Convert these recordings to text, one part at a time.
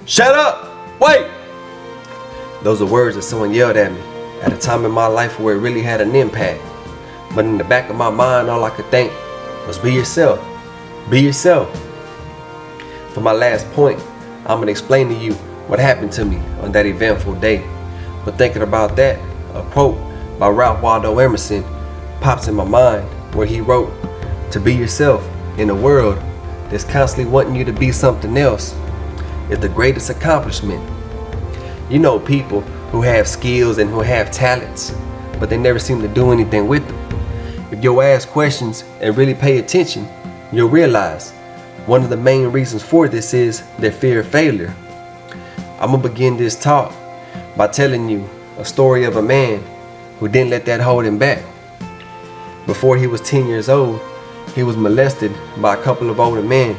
Shut up! Wait! Those are words that someone yelled at me at a time in my life where it really had an impact. But in the back of my mind, all I could think was be yourself. Be yourself. For my last point, I'm going to explain to you what happened to me on that eventful day. But thinking about that, a quote by Ralph Waldo Emerson pops in my mind where he wrote, "To be yourself in a world that's constantly wanting you to be something else is the greatest accomplishment." You know, people who have skills and who have talents, but they never seem to do anything with them. If you'll ask questions and really pay attention, you'll realize one of the main reasons for this is their fear of failure. I'm gonna begin this talk by telling you a story of a man who didn't let that hold him back. Before he was 10 years old, he was molested by a couple of older men,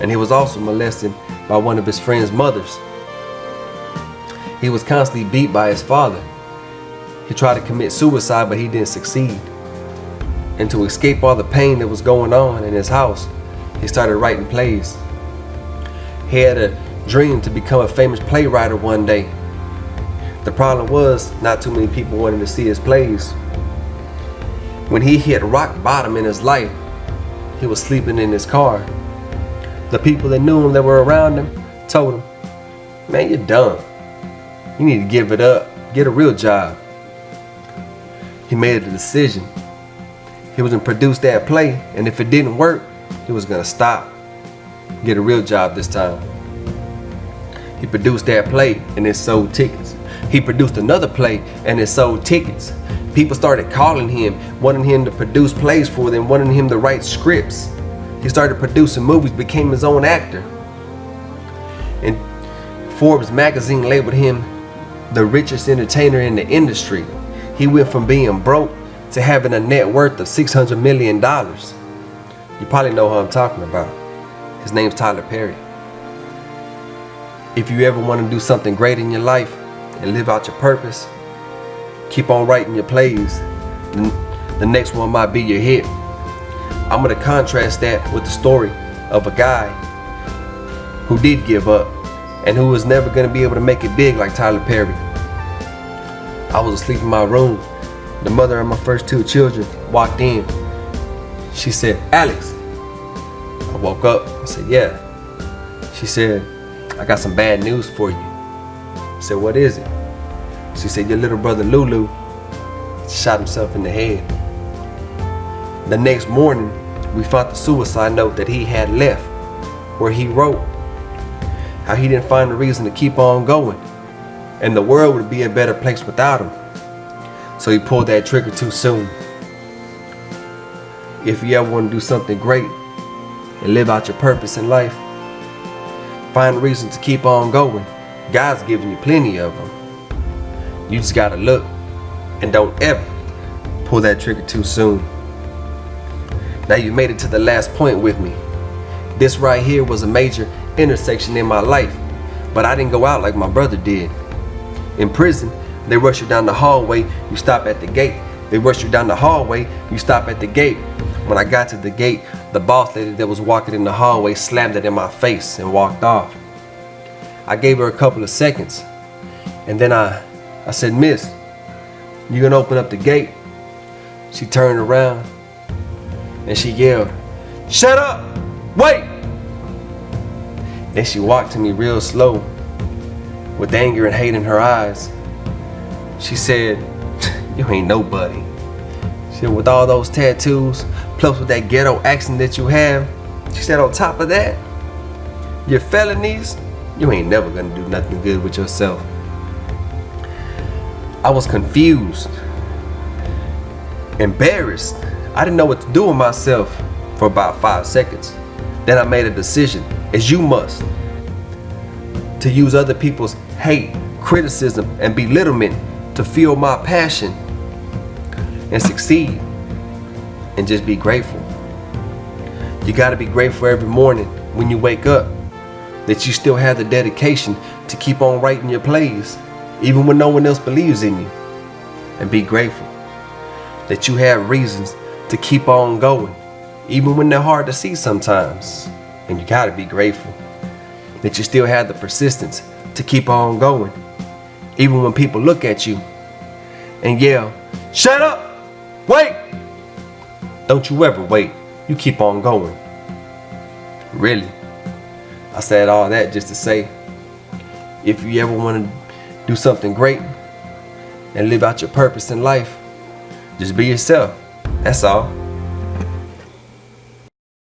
and he was also molested by one of his friend's mothers. He was constantly beat by his father. He tried to commit suicide, but he didn't succeed. And to escape all the pain that was going on in his house, he started writing plays. He had a dream to become a famous playwright one day. The problem was, not too many people wanted to see his plays. When he hit rock bottom in his life, he was sleeping in his car. The people that knew him, that were around him, told him, "Man, you're dumb. You need to give it up. Get a real job." He made a decision. He was gonna produce that play, and if it didn't work, he was gonna stop. Get a real job this time. He produced that play and it sold tickets. He produced another play and it sold tickets. People started calling him, wanting him to produce plays for them, wanting him to write scripts. He started producing movies, became his own actor. And Forbes magazine labeled him the richest entertainer in the industry. He went from being broke to having a net worth of $600 million. You probably know who I'm talking about. His name's Tyler Perry. If you ever want to do something great in your life and live out your purpose, keep on writing your plays. The next one might be your hit. I'm going to contrast that with the story of a guy who did give up and who was never going to be able to make it big like Tyler Perry. I was asleep in my room. The mother of my first two children walked in. She said, "Alex." I woke up. I said, "Yeah." She said, "I got some bad news for you." I said, "What is it?" She said, "Your little brother Lulu shot himself in the head." The next morning, we found the suicide note that he had left, where he wrote how he didn't find a reason to keep on going, and the world would be a better place without him. So he pulled that trigger too soon. If you ever want to do something great and live out your purpose in life, find a reason to keep on going. God's giving you plenty of them. You just gotta look, and don't ever pull that trigger too soon. Now you made it to the last point with me. This right here was a major intersection in my life, but I didn't go out like my brother did. In prison, they rush you down the hallway, you stop at the gate. They rush you down the hallway, you stop at the gate. When I got to the gate, the boss lady that was walking in the hallway slammed it in my face and walked off. I gave her a couple of seconds, and then I said, "Miss, you gonna open up the gate?" She turned around and she yelled, "Shut up! Wait!" Then she walked to me real slow with anger and hate in her eyes. She said, "You ain't nobody." She said, "With all those tattoos, plus with that ghetto accent that you have," she said, "on top of that, your felonies, you ain't never gonna do nothing good with yourself." I was confused, embarrassed. I didn't know what to do with myself for about 5 seconds. Then I made a decision, as you must, to use other people's hate, criticism, and belittlement to fuel my passion and succeed, and just be grateful. You gotta be grateful every morning when you wake up that you still have the dedication to keep on writing your plays, even when no one else believes in you. And be grateful that you have reasons to keep on going, even when they're hard to see sometimes. And you gotta be grateful that you still have the persistence to keep on going, even when people look at you and yell, "Shut up! Wait!" Don't you ever wait. You keep on going. Really. I said all that just to say, if you ever want to do something great and live out your purpose in life, just be yourself. That's all.